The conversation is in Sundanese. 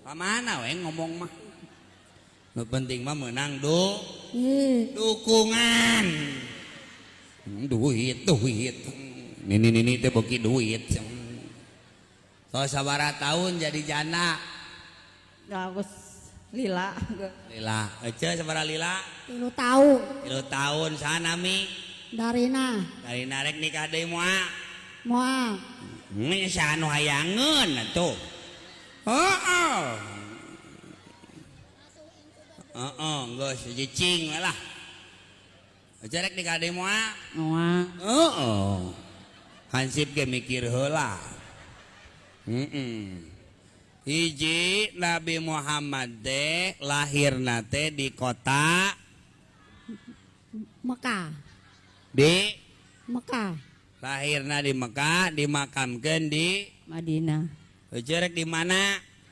Pamana we ngomong mah. Nu penting mah meunang dukungan. Duit. Nini teh beuki duit. So sabaraha tahun jadi janda? Geus lila. Lila, ece sabaraha lila? 3 tahun. 3 tahun sanami? Darina rek nikah deui moal. moal. Nya anu hayangeun atuh. Heeh. Geus cicing we lah. Ece rek nikah deui moal? Moal. Heeh. Hansip ge mikir heula. Hiji Nabi Muhammad teh lahirna teh di kota Mekah. di Mekah. lahirna di Mekah, dimakamkeun di Madinah. Jerek di mana?